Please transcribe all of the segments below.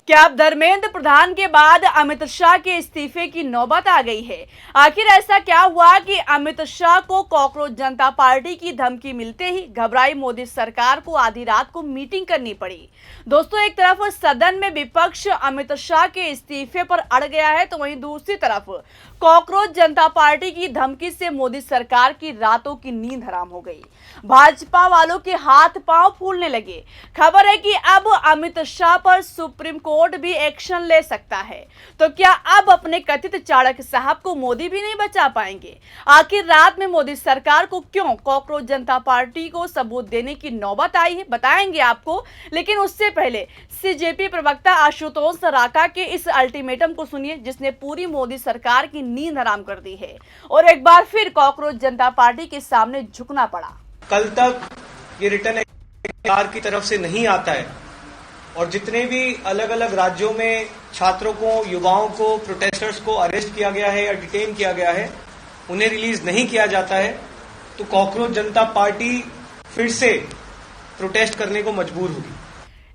क्या अब धर्मेंद्र प्रधान के बाद अमित शाह के इस्तीफे की नौबत आ गई है? आखिर ऐसा क्या हुआ कि अमित शाह को कॉकरोच जनता पार्टी की धमकी मिलते ही घबराई मोदी सरकार को आधी रात को मीटिंग करनी पड़ी? दोस्तों, एक तरफ सदन में विपक्ष अमित शाह के इस्तीफे पर अड़ गया है, तो वहीं दूसरी तरफ कॉकरोच जनता पार्टी की धमकी से मोदी सरकार की रातों की नींद हराम हो गई। भाजपा वालों के हाथ पांव फूलने लगे। खबर है कि अब अमित शाह पर सुप्रीम कोर्ट भी एक्शन ले सकता है। तो क्या अब अपने कथित चाणक्य साहब को मोदी भी नहीं बचा पाएंगे? आखिर रात में मोदी सरकार को क्यों कॉकरोच जनता पार्टी को सबूत देने की नौबत आई है, बताएंगे आपको। लेकिन उससे पहले सीजेपी प्रवक्ता आशुतोष राका के इस अल्टीमेटम को सुनिए, जिसने पूरी मोदी सरकार की नींद हराम कर दी है और एक बार फिर कॉकरोच जनता पार्टी के सामने झुकना पड़ा। कल तक ये रिटर्न सरकार की तरफ से नहीं आता है और जितने भी अलग अलग राज्यों में छात्रों को, युवाओं को, प्रोटेस्टर्स को अरेस्ट किया गया है या डिटेन किया गया है, उन्हें रिलीज नहीं किया जाता है, तो कॉकरोच जनता पार्टी फिर से प्रोटेस्ट करने को मजबूर होगी।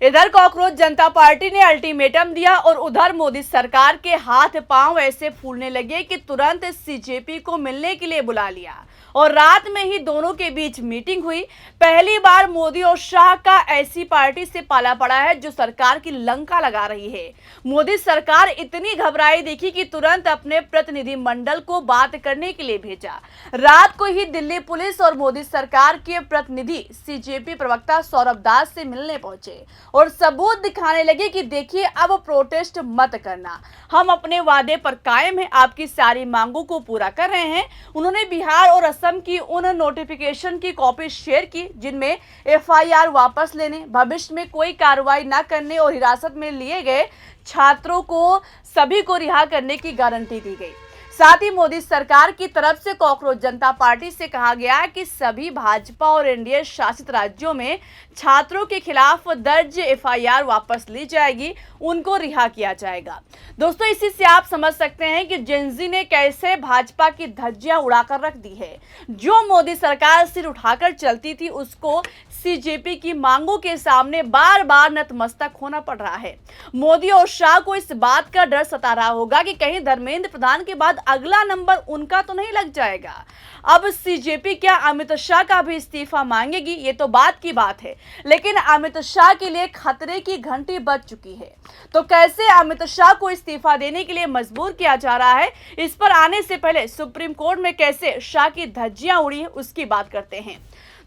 इधर कॉकरोच जनता पार्टी ने अल्टीमेटम दिया और उधर मोदी सरकार के हाथ पांव ऐसे फूलने लगे कि तुरंत सीजेपी को मिलने के लिए बुला लिया और रात में ही दोनों के बीच मीटिंग हुई। पहली बार मोदी और शाह का ऐसी पार्टी से पाला पड़ा है जो सरकार की लंका लगा रही है। मोदी सरकार इतनी घबराई दिखी कि तुरंत अपने प्रतिनिधि मंडल को बात करने के लिए भेजा। रात को ही दिल्ली पुलिस और मोदी सरकार के प्रतिनिधि सीजेपी प्रवक्ता सौरभ दास से मिलने पहुंचे और सबूत दिखाने लगे कि देखिए, अब प्रोटेस्ट मत करना, हम अपने वादे पर कायम हैं, आपकी सारी मांगों को पूरा कर रहे हैं। उन्होंने बिहार और असम की उन नोटिफिकेशन की कॉपी शेयर की जिनमें एफआईआर वापस लेने, भविष्य में कोई कार्रवाई न करने और हिरासत में लिए गए छात्रों को सभी को रिहा करने की गारंटी दी गई। साथ ही मोदी सरकार की तरफ से कॉकरोच जनता पार्टी से कहा गया कि सभी भाजपा और एनडीए शासित राज्यों में छात्रों के खिलाफ दर्ज एफआईआर वापस ली जाएगी, उनको रिहा किया जाएगा। दोस्तों, इसी से आप समझ सकते हैं कि जेनजी ने कैसे भाजपा की धज्जियां उड़ाकर रख दी है। जो मोदी सरकार सिर उठाकर चलती थी, उसको सीजेपी की मांगों के सामने बार बार नतमस्तक होना पड़ रहा है। मोदी और शाह को इस बात का डर सता रहा होगा कि कहीं धर्मेंद्र प्रधान के बाद अगला नंबर उनका तो नहीं लग जाएगा। अब सीजेपी क्या अमित शाह का भी इस्तीफा मांगेगी, ये तो बात की बात है, लेकिन अमित शाह के लिए खतरे की घंटी बज चुकी है। तो कैसे अमित शाह को इस्तीफा देने के लिए मजबूर किया जा रहा है, इस पर आने से पहले सुप्रीम कोर्ट में कैसे शाह की धज्जियां उड़ी है, उसकी बात करते हैं।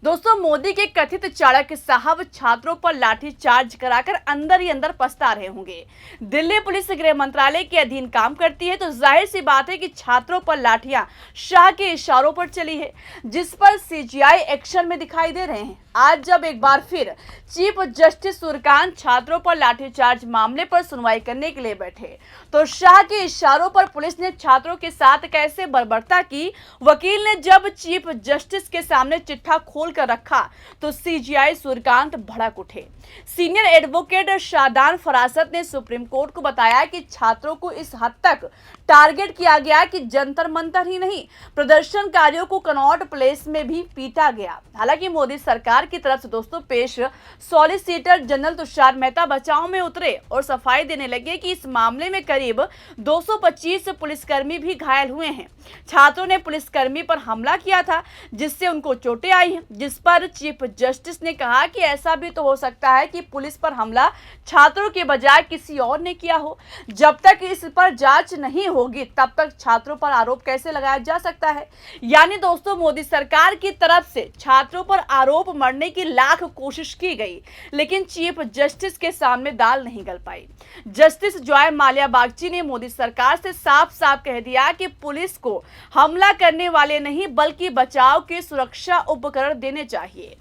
दोस्तों, मोदी के कथित चाणक्य साहब छात्रों पर लाठी चार्ज कराकर अंदर ही अंदर पछता रहे होंगे। दिल्ली पुलिस गृह मंत्रालय के अधीन काम करती है, तो जाहिर सी बात है कि छात्रों पर लाठियां शाह के इशारों पर चली है, जिस पर सीजीआई एक्शन में दिखाई दे रहे हैं। आज जब एक बार फिर चीफ जस्टिस सूर्यकांत छात्रों पर लाठीचार्ज मामले पर सुनवाई करने के लिए बैठे, तो शाह के इशारों पर पुलिस ने छात्रों के साथ कैसे बर्बरता की। वकील ने जब चीफ जस्टिस के सामने चिट्ठा खोल कर रखा, तो सीजीआई सूर्यकांत भड़क उठे। सीनियर एडवोकेट शादान फरासत ने सुप्रीम कोर्ट को बताया कि छात्रों को इस हद तक टारगेट किया गया कि जंतर मंतर ही नहीं, प्रदर्शनकारियों को कनॉट प्लेस में भी पीटा गया। हालांकि मोदी सरकार की तरफ से दोस्तों पेश सॉलिसिटर जनरल तुषार मेहता बचाव में उतरे और सफाई देने लगे कि इस मामले में करीब 225 पुलिसकर्मी भी घायल हुए हैं। छात्रों ने पुलिसकर्मी पर हमला किया था, जिससे उनको चोटें आई हैं, जिस पर चीफ जस्टिस ने कहा कि ऐसा भी तो हो सकता है कि पुलिस पर हमला छात्रों के बजाय किसी और ने किया हो। जब तक इस पर जांच नहीं होगी, तब तक छात्रों पर आरोप कैसे लगाया जा सकता है। यानी दोस्तों, मोदी सरकार की तरफ से छात्रों पर आरोप मढ़ने की लाख कोशिश की गई, लेकिन चीफ जस्टिस के सामने दाल नहीं गल पाई। जस्टिस जॉय माल्या बागची ने मोदी सरकार से साफ साफ कह दिया कि पुलिस को हमला करने वाले नहीं, बल्कि बचाव के सुरक्षा उपकरण देने चाहिए।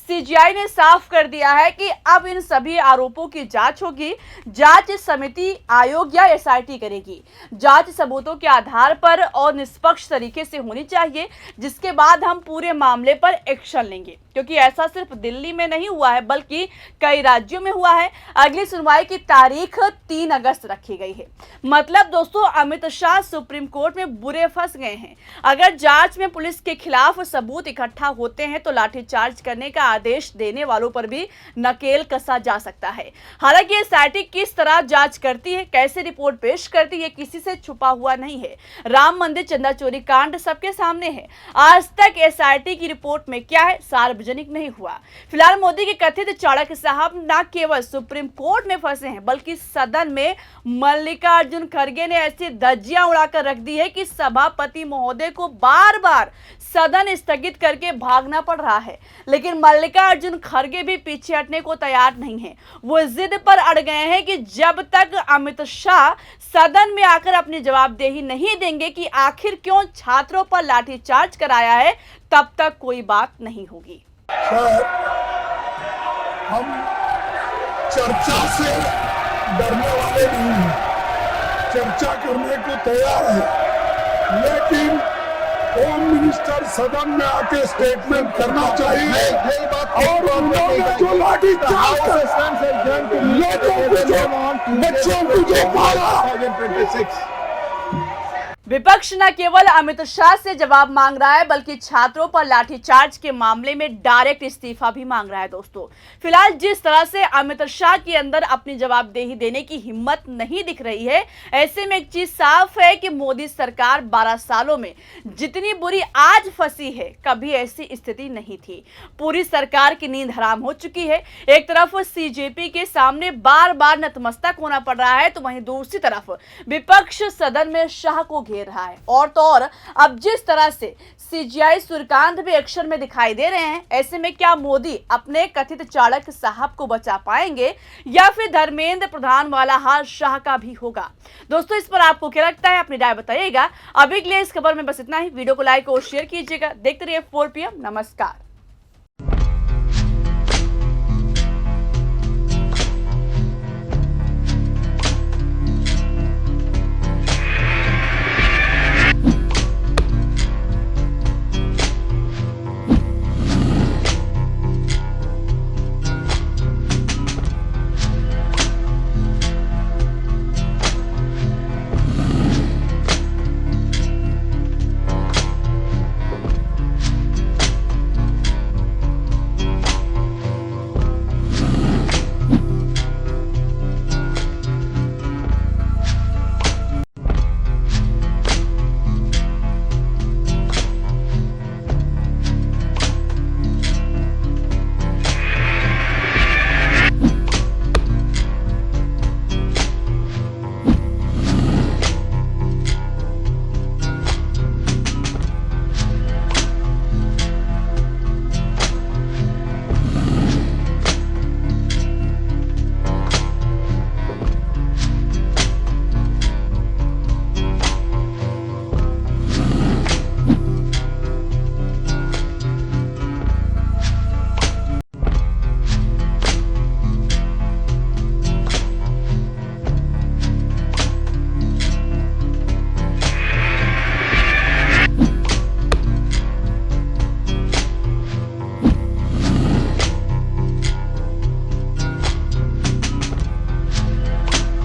सीजीआई ने साफ कर दिया है कि अब इन सभी आरोपों की जांच होगी। जांच समिति, आयोग या एसआईटी करेगी। जांच सबूतों के आधार पर और निष्पक्ष तरीके से होनी चाहिए, जिसके बाद हम पूरे मामले पर एक्शन लेंगे, क्योंकि ऐसा सिर्फ दिल्ली में नहीं हुआ है बल्कि कई राज्यों में हुआ है। अगली सुनवाई की तारीख 3 अगस्त रखी गई है। मतलब दोस्तों, अमित शाह सुप्रीम कोर्ट में बुरे फंस गए हैं। अगर जांच में पुलिस के खिलाफ सबूत इकट्ठा होते हैं तो लाठीचार्ज करने का आदेश देने वालों पर भी नकेल कसा जा सकता है। हालांकि एसआईटी किस तरह जांच करती है, कैसे रिपोर्ट पेश करती है, किसी से छुपा हुआ नहीं है। राम मंदिर चंदा चोरी कांड सबके सामने है। आज तक एसआईटी की रिपोर्ट में क्या है, सार्वजनिक नहीं हुआ। फिलहाल मोदी के कथित चाणक्य साहब न केवल सुप्रीम कोर्ट में फंसे हैं बल्कि सदन में मल्लिकार्जुन खड़गे ने ऐसी धज्जियां उड़ाकर रख दी है कि सभापति महोदय को बार बार सदन स्थगित करके भागना पड़ रहा है। लेकिन मल्लिकार्जुन खड़गे भी पीछे हटने को तैयार नहीं है। वो जिद पर अड़ गए हैं कि जब तक अमित शाह सदन में आकर अपनी जवाबदेही नहीं देंगे कि आखिर क्यों छात्रों पर लाठीचार्ज कराया है, तब तक कोई बात नहीं होगी। सर, हम चर्चा से डरने वाले नहीं हैं, चर्चा करने को तैयार है, लेकिन होम मिनिस्टर सदन में आके स्टेटमेंट करना चाहिए। और उन्होंने जो लाठी चार्ज बच्चों को जो मारा, विपक्ष न केवल अमित शाह से जवाब मांग रहा है बल्कि छात्रों पर लाठीचार्ज के मामले में डायरेक्ट इस्तीफा भी मांग रहा है। दोस्तों, फिलहाल जिस तरह से अमित शाह के अंदर अपनी जवाबदेही देने की हिम्मत नहीं दिख रही है, ऐसे में एक चीज साफ है कि मोदी सरकार 12 सालों में जितनी बुरी आज फंसी है, कभी ऐसी स्थिति नहीं थी। पूरी सरकार की नींद हराम हो चुकी है। एक तरफ सीजेपी के सामने बार बार नतमस्तक होना पड़ रहा है, तो वहीं दूसरी तरफ विपक्ष सदन में शाह को रहा है। और तो और अब जिस तरह से सीजीआई सूर्यकांत भी एक्शन में दिखाई दे रहे हैं, ऐसे में क्या मोदी अपने कथित चाणक्य साहब को बचा पाएंगे या फिर धर्मेंद्र प्रधान वाला हाल शाह का भी होगा? दोस्तों, इस पर आपको क्या लगता है, अपनी राय बताइएगा। अभी के लिए इस खबर में बस इतना ही। वीडियो को लाइक और शेयर कीजिएगा। देखते रहिए 4 PM। नमस्कार।